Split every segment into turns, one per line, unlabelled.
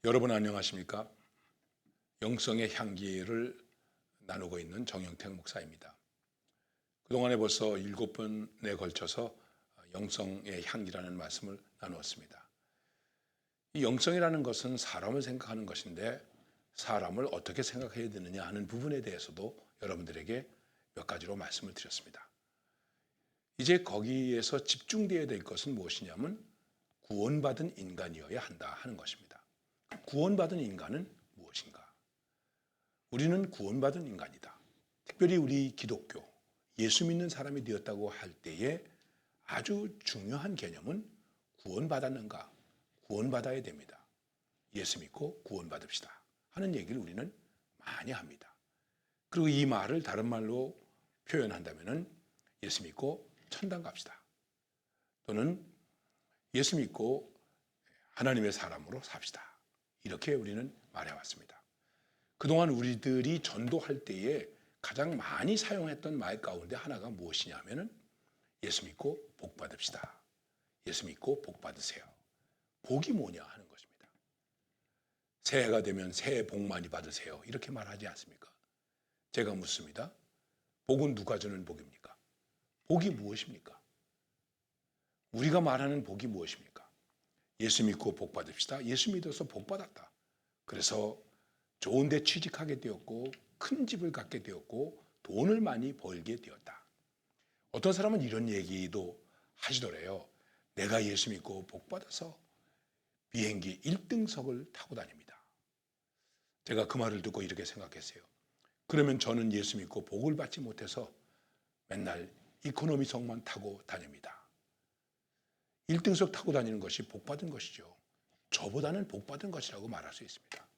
여러분 안녕하십니까? 영성의 향기를 나누고 있는 정영택 목사입니다. 그동안에 벌써 7번에 걸쳐서 영성의 향기라는 말씀을 나누었습니다. 이 영성이라는 것은 사람을 생각하는 것인데 사람을 어떻게 생각해야 되느냐 하는 부분에 대해서도 여러분들에게 몇 가지로 말씀을 드렸습니다. 이제 거기에서 집중되어야 될 것은 무엇이냐면 구원받은 인간이어야 한다 하는 것입니다. 구원받은 인간은 무엇인가? 우리는 구원받은 인간이다. 특별히 우리 기독교, 예수 믿는 사람이 되었다고 할 때에 아주 중요한 개념은 구원받았는가? 구원받아야 됩니다. 예수 믿고 구원받읍시다 하는 얘기를 우리는 많이 합니다. 그리고 이 말을 다른 말로 표현한다면 예수 믿고 천당 갑시다. 또는 예수 믿고 하나님의 사람으로 삽시다. 이렇게 우리는 말해왔습니다. 그동안 우리들이 전도할 때에 가장 많이 사용했던 말 가운데 하나가 무엇이냐 하면은 예수 믿고 복 받읍시다. 예수 믿고 복 받으세요. 복이 뭐냐 하는 것입니다. 새해가 되면 새해 복 많이 받으세요. 이렇게 말하지 않습니까? 제가 묻습니다. 복은 누가 주는 복입니까? 복이 무엇입니까? 우리가 말하는 복이 무엇입니까? 예수 믿고 복 받읍시다. 예수 믿어서 복 받았다. 그래서 좋은 데 취직하게 되었고 큰 집을 갖게 되었고 돈을 많이 벌게 되었다. 어떤 사람은 이런 얘기도 하시더래요. 내가 예수 믿고 복 받아서 비행기 1등석을 타고 다닙니다. 제가 그 말을 듣고 이렇게 생각했어요. 그러면 저는 예수 믿고 복을 받지 못해서 맨날 이코노미석만 타고 다닙니다. 1등석 타고 다니는 것이 복 받은 것이죠. 저보다는 복 받은 것이라고 말할 수 있습니다.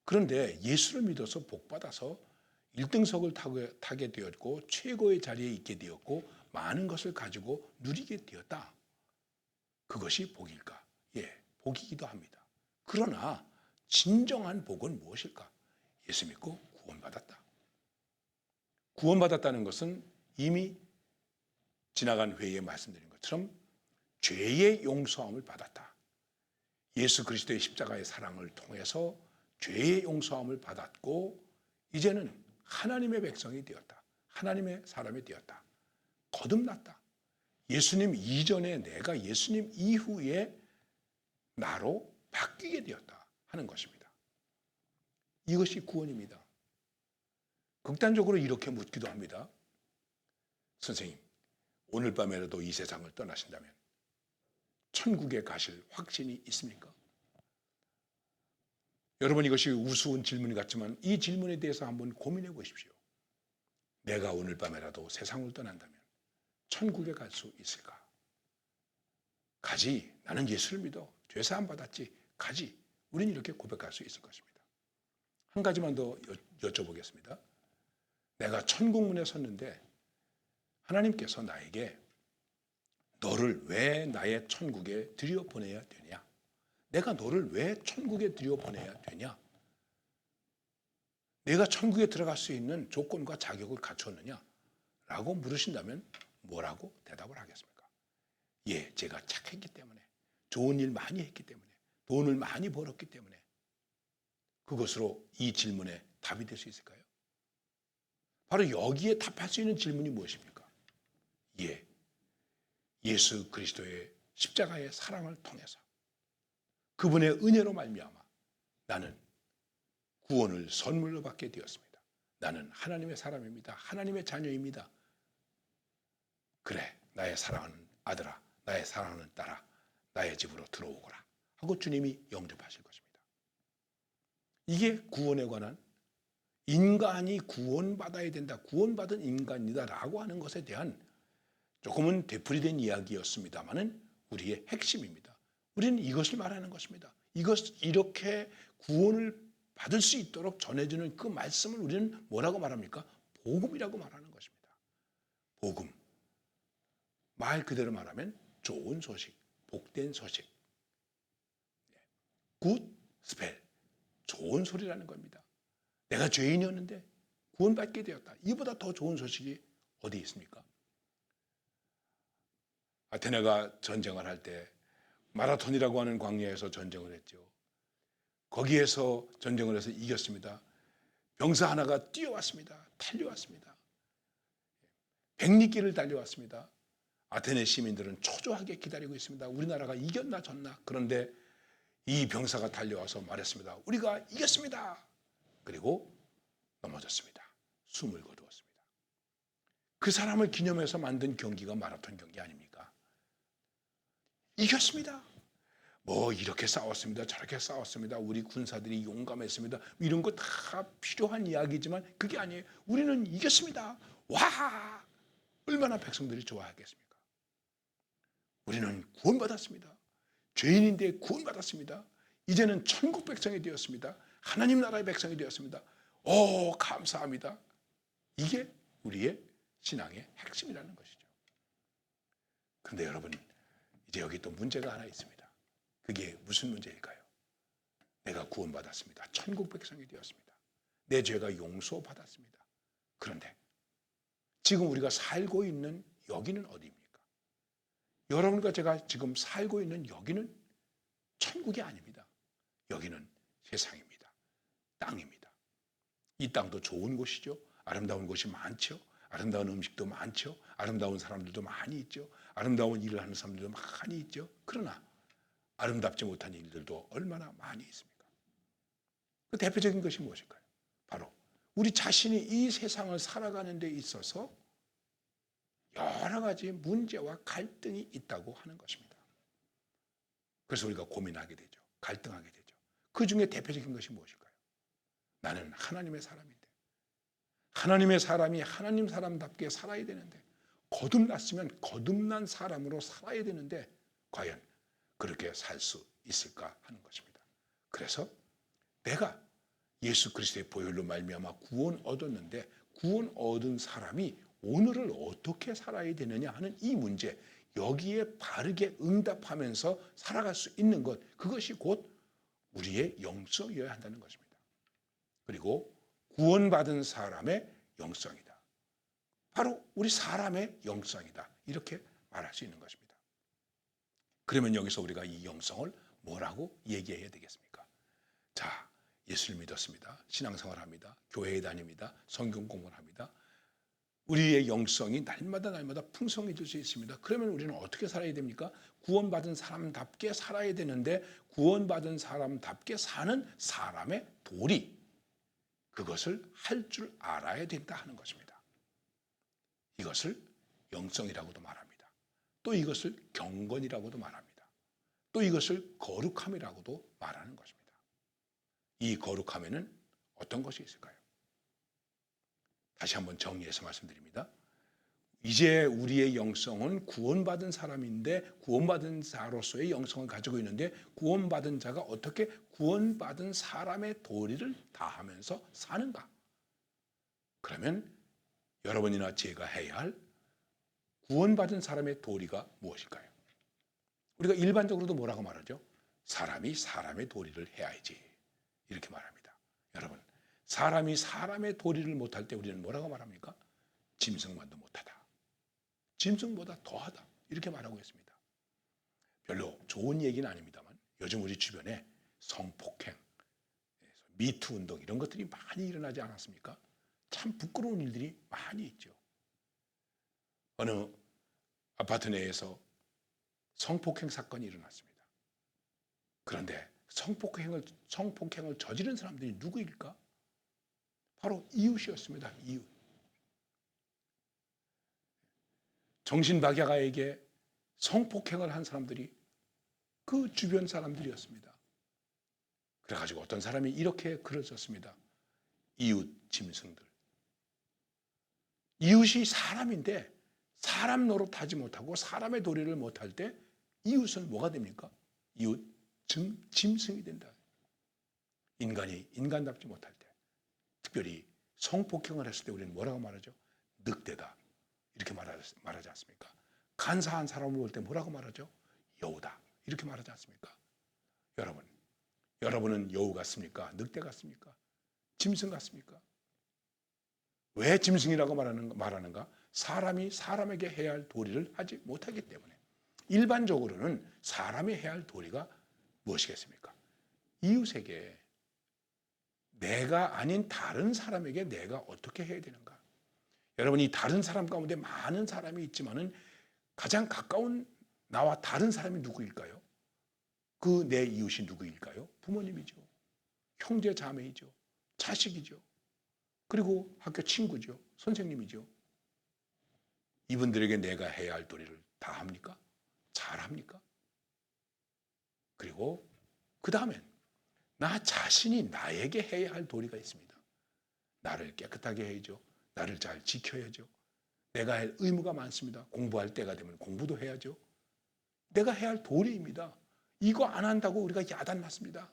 그런데 예수를 믿어서 복 받아서 1등석을 타게 되었고 최고의 자리에 있게 되었고 많은 것을 가지고 누리게 되었다. 그것이 복일까? 예, 복이기도 합니다. 그러나 진정한 복은 무엇일까? 예수 믿고 구원받았다. 구원받았다는 것은 이미 지나간 회의에 말씀드린 것처럼 죄의 용서함을 받았다. 예수 그리스도의 십자가의 사랑을 통해서 죄의 용서함을 받았고 이제는 하나님의 백성이 되었다. 하나님의 사람이 되었다. 거듭났다. 예수님 이전에 내가 예수님 이후에 나로 바뀌게 되었다 하는 것입니다. 이것이 구원입니다. 극단적으로 이렇게 묻기도 합니다. 선생님, 오늘 밤에라도 이 세상을 떠나신다면 천국에 가실 확신이 있습니까? 여러분 이것이 우스운 질문 같지만 이 질문에 대해서 한번 고민해 보십시오. 내가 오늘 밤에라도 세상을 떠난다면 천국에 갈 수 있을까? 가지. 나는 예수를 믿어. 죄사함 받았지. 가지. 우리는 이렇게 고백할 수 있을 것입니다. 한 가지만 더 여쭤보겠습니다. 내가 천국문에 섰는데 하나님께서 나에게 너를 왜 나의 천국에 들여보내야 되냐? 내가 너를 왜 천국에 들여보내야 되냐? 내가 천국에 들어갈 수 있는 조건과 자격을 갖췄느냐? 라고 물으신다면 뭐라고 대답을 하겠습니까? 예, 제가 착했기 때문에, 좋은 일 많이 했기 때문에, 돈을 많이 벌었기 때문에 그것으로 이 질문에 답이 될 수 있을까요? 바로 여기에 답할 수 있는 질문이 무엇입니까? 예, 예수 그리스도의 십자가의 사랑을 통해서 그분의 은혜로 말미암아 나는 구원을 선물로 받게 되었습니다. 나는 하나님의 사람입니다. 하나님의 자녀입니다. 그래, 나의 사랑하는 아들아, 나의 사랑하는 딸아, 나의 집으로 들어오거라 하고 주님이 영접하실 것입니다. 이게 구원에 관한 인간이 구원받아야 된다, 구원받은 인간이다라고 하는 것에 대한 조금은 되풀이된 이야기였습니다만은 우리의 핵심입니다. 우리는 이것을 말하는 것입니다. 이렇게 구원을 받을 수 있도록 전해주는 그 말씀을 우리는 뭐라고 말합니까? 복음이라고 말하는 것입니다. 복음. 말 그대로 말하면 좋은 소식, 복된 소식. 굿 스펠. 좋은 소리라는 겁니다. 내가 죄인이었는데 구원받게 되었다. 이보다 더 좋은 소식이 어디 있습니까? 아테네가 전쟁을 할 때 마라톤이라고 하는 광야에서 전쟁을 했죠. 거기에서 전쟁을 해서 이겼습니다. 병사 하나가 뛰어왔습니다. 달려왔습니다. 백리길을 달려왔습니다. 아테네 시민들은 초조하게 기다리고 있습니다. 우리나라가 이겼나 졌나. 그런데 이 병사가 달려와서 말했습니다. 우리가 이겼습니다. 그리고 넘어졌습니다. 숨을 거두었습니다. 그 사람을 기념해서 만든 경기가 마라톤 경기 아닙니까? 이겼습니다. 뭐 이렇게 싸웠습니다. 저렇게 싸웠습니다. 우리 군사들이 용감했습니다. 이런 거 다 필요한 이야기지만 그게 아니에요. 우리는 이겼습니다. 와! 얼마나 백성들이 좋아하겠습니까? 우리는 구원받았습니다. 죄인인데 구원받았습니다. 이제는 천국 백성이 되었습니다. 하나님 나라의 백성이 되었습니다. 오, 감사합니다. 이게 우리의 신앙의 핵심이라는 것이죠. 그런데 여러분, 이제 여기 또 문제가 하나 있습니다. 그게 무슨 문제일까요? 내가 구원받았습니다. 천국 백성이 되었습니다. 내 죄가 용서받았습니다. 그런데 지금 우리가 살고 있는 여기는 어디입니까? 여러분과 제가 지금 살고 있는 여기는 천국이 아닙니다. 여기는 세상입니다. 땅입니다. 이 땅도 좋은 곳이죠. 아름다운 곳이 많죠. 아름다운 음식도 많죠. 아름다운 사람들도 많이 있죠. 아름다운 일을 하는 사람들도 많이 있죠. 그러나 아름답지 못한 일들도 얼마나 많이 있습니까? 그 대표적인 것이 무엇일까요? 바로 우리 자신이 이 세상을 살아가는 데 있어서 여러 가지 문제와 갈등이 있다고 하는 것입니다. 그래서 우리가 고민하게 되죠. 갈등하게 되죠. 그 중에 대표적인 것이 무엇일까요? 나는 하나님의 사람인데, 하나님의 사람이 하나님 사람답게 살아야 되는데, 거듭났으면 거듭난 사람으로 살아야 되는데 과연 그렇게 살 수 있을까 하는 것입니다. 그래서 내가 예수 그리스도의 보혈로 말미암아 구원 얻었는데 구원 얻은 사람이 오늘을 어떻게 살아야 되느냐 하는 이 문제, 여기에 바르게 응답하면서 살아갈 수 있는 것, 그것이 곧 우리의 영성이어야 한다는 것입니다. 그리고 구원받은 사람의 영성이다. 바로 우리 사람의 영성이다. 이렇게 말할 수 있는 것입니다. 그러면 여기서 우리가 이 영성을 뭐라고 얘기해야 되겠습니까? 자, 예수를 믿었습니다. 신앙생활 합니다. 교회에 다닙니다. 성경 공부를 합니다. 우리의 영성이 날마다 풍성해질 수 있습니다. 그러면 우리는 어떻게 살아야 됩니까? 구원받은 사람답게 살아야 되는데 구원받은 사람답게 사는 사람의 도리, 그것을 할 줄 알아야 된다 하는 것입니다. 이것을 영성이라고도 말합니다. 또 이것을 경건이라고도 말합니다. 또 이것을 거룩함이라고도 말하는 것입니다. 이 거룩함에는 어떤 것이 있을까요? 다시 한번 정리해서 말씀드립니다. 이제 우리의 영성은 구원받은 사람인데 구원받은 자로서의 영성을 가지고 있는데 구원받은 자가 어떻게 구원받은 사람의 도리를 다하면서 사는가? 그러면 여러분이나 제가 해야 할 구원받은 사람의 도리가 무엇일까요? 우리가 일반적으로도 뭐라고 말하죠? 사람이 사람의 도리를 해야지, 이렇게 말합니다. 여러분, 사람이 사람의 도리를 못할 때 우리는 뭐라고 말합니까? 짐승만도 못하다, 짐승보다 더하다, 이렇게 말하고 있습니다. 별로 좋은 얘기는 아닙니다만 요즘 우리 주변에 성폭행, 미투 운동 이런 것들이 많이 일어나지 않았습니까? 참 부끄러운 일들이 많이 있죠. 어느 아파트 내에서 성폭행 사건이 일어났습니다. 그런데 성폭행을 저지른 사람들이 누구일까? 바로 이웃이었습니다. 이웃. 정신박약아에게 성폭행을 한 사람들이 그 주변 사람들이었습니다. 그래가지고 어떤 사람이 이렇게 글을 썼습니다. 이웃 짐승들. 이웃이 사람인데 사람 노릇하지 못하고 사람의 도리를 못할 때 이웃은 뭐가 됩니까? 이웃 짐승이 된다. 인간이 인간답지 못할 때, 특별히 성폭행을 했을 때 우리는 뭐라고 말하죠? 늑대다, 이렇게 말하지 않습니까? 간사한 사람을 볼 때 뭐라고 말하죠? 여우다, 이렇게 말하지 않습니까? 여러분은 여우 같습니까? 늑대 같습니까? 짐승 같습니까? 왜 짐승이라고 말하는가? 사람이 사람에게 해야 할 도리를 하지 못하기 때문에. 일반적으로는 사람이 해야 할 도리가 무엇이겠습니까? 이웃에게 내가 아닌 다른 사람에게 내가 어떻게 해야 되는가? 여러분, 이 다른 사람 가운데 많은 사람이 있지만은 가장 가까운 나와 다른 사람이 누구일까요? 그 내 이웃이 누구일까요? 부모님이죠. 형제 자매이죠. 자식이죠. 그리고 학교 친구죠. 선생님이죠. 이분들에게 내가 해야 할 도리를 다 합니까? 잘 합니까? 그리고 그 다음엔 나 자신이 나에게 해야 할 도리가 있습니다. 나를 깨끗하게 해야죠. 나를 잘 지켜야죠. 내가 할 의무가 많습니다. 공부할 때가 되면 공부도 해야죠. 내가 해야 할 도리입니다. 이거 안 한다고 우리가 야단났습니다.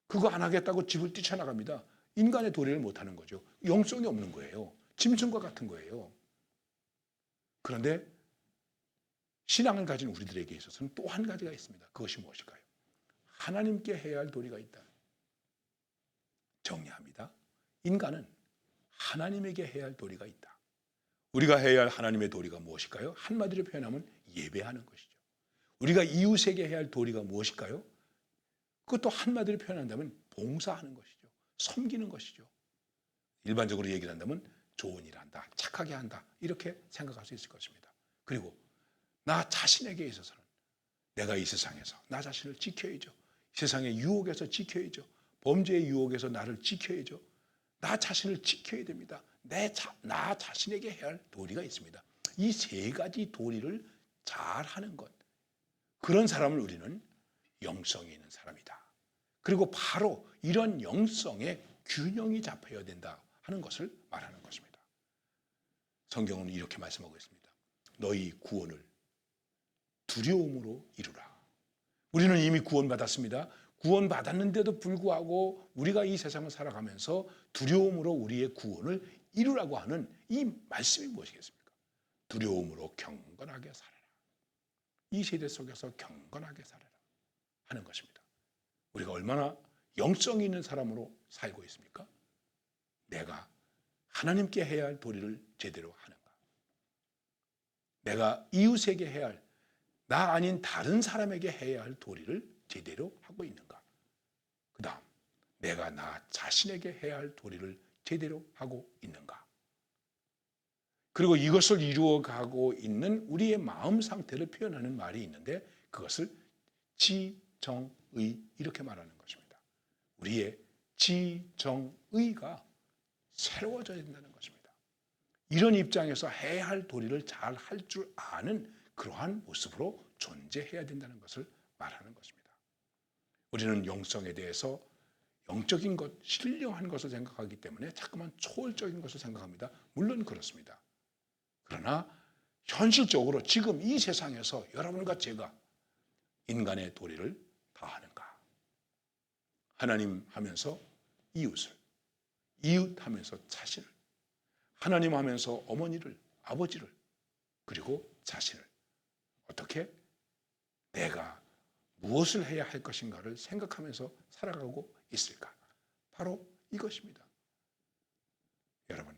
그거 안 하겠다고 집을 뛰쳐나갑니다. 인간의 도리를 못하는 거죠. 영성이 없는 거예요. 짐승과 같은 거예요. 그런데 신앙을 가진 우리들에게 있어서는 또 한 가지가 있습니다. 그것이 무엇일까요? 하나님께 해야 할 도리가 있다. 정리합니다. 인간은 하나님에게 해야 할 도리가 있다. 우리가 해야 할 하나님의 도리가 무엇일까요? 한마디로 표현하면 예배하는 것이죠. 우리가 이웃에게 해야 할 도리가 무엇일까요? 그것도 한마디로 표현한다면 봉사하는 것이죠. 섬기는 것이죠. 일반적으로 얘기를 한다면 좋은 일을 한다, 착하게 한다, 이렇게 생각할 수 있을 것입니다. 그리고 나 자신에게 있어서는 내가 이 세상에서 나 자신을 지켜야죠. 세상의 유혹에서 지켜야죠. 범죄의 유혹에서 나를 지켜야죠. 나 자신을 지켜야 됩니다. 나 자신에게 해야 할 도리가 있습니다. 이 세 가지 도리를 잘 하는 것. 그런 사람을 우리는 영성이 있는 사람이다. 그리고 바로 이런 영성에 균형이 잡혀야 된다 하는 것을 말하는 것입니다. 성경은 이렇게 말씀하고 있습니다. 너희 구원을 두려움으로 이루라. 우리는 이미 구원받았습니다. 구원받았는데도 불구하고 우리가 이 세상을 살아가면서 두려움으로 우리의 구원을 이루라고 하는 이 말씀이 무엇이겠습니까? 두려움으로 경건하게 살아라. 이 세대 속에서 경건하게 살아라 하는 것입니다. 우리가 얼마나 영성이 있는 사람으로 살고 있습니까? 내가 하나님께 해야 할 도리를 제대로 하는가? 내가 이웃에게 해야 할, 나 아닌 다른 사람에게 해야 할 도리를 제대로 하고 있는가? 그 다음, 내가 나 자신에게 해야 할 도리를 제대로 하고 있는가? 그리고 이것을 이루어가고 있는 우리의 마음 상태를 표현하는 말이 있는데 그것을 지정의 이렇게 말하는 것입니다. 우리의 지정의가 새로워져야 된다는 것입니다. 이런 입장에서 해야 할 도리를 잘 할 줄 아는 그러한 모습으로 존재해야 된다는 것을 말하는 것입니다. 우리는 영성에 대해서 영적인 것, 신령한 것을 생각하기 때문에 자꾸만 초월적인 것을 생각합니다. 물론 그렇습니다. 그러나 현실적으로 지금 이 세상에서 여러분과 제가 인간의 도리를 다하는가? 하나님 하면서 이웃을, 이웃 하면서 자신을, 하나님 하면서 어머니를, 아버지를, 그리고 자신을 어떻게 내가 무엇을 해야 할 것인가를 생각하면서 살아가고 있을까? 바로 이것입니다. 여러분,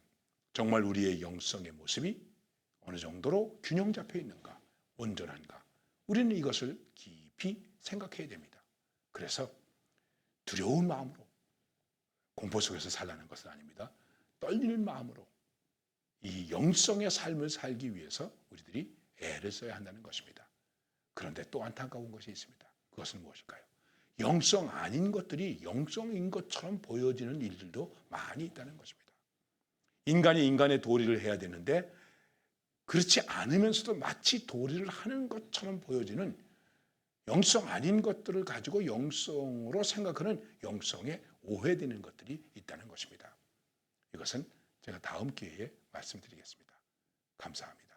정말 우리의 영성의 모습이 어느 정도로 균형 잡혀 있는가, 온전한가? 우리는 이것을 깊이 생각해야 됩니다. 그래서 두려운 마음으로 공포 속에서 살라는 것은 아닙니다. 떨리는 마음으로 이 영성의 삶을 살기 위해서 우리들이 애를 써야 한다는 것입니다. 그런데 또 안타까운 것이 있습니다. 그것은 무엇일까요? 영성 아닌 것들이 영성인 것처럼 보여지는 일들도 많이 있다는 것입니다. 인간이 인간의 도리를 해야 되는데 그렇지 않으면서도 마치 도리를 하는 것처럼 보여지는 영성 아닌 것들을 가지고 영성으로 생각하는 영성에 오해되는 것들이 있다는 것입니다. 이것은 제가 다음 기회에 말씀드리겠습니다. 감사합니다.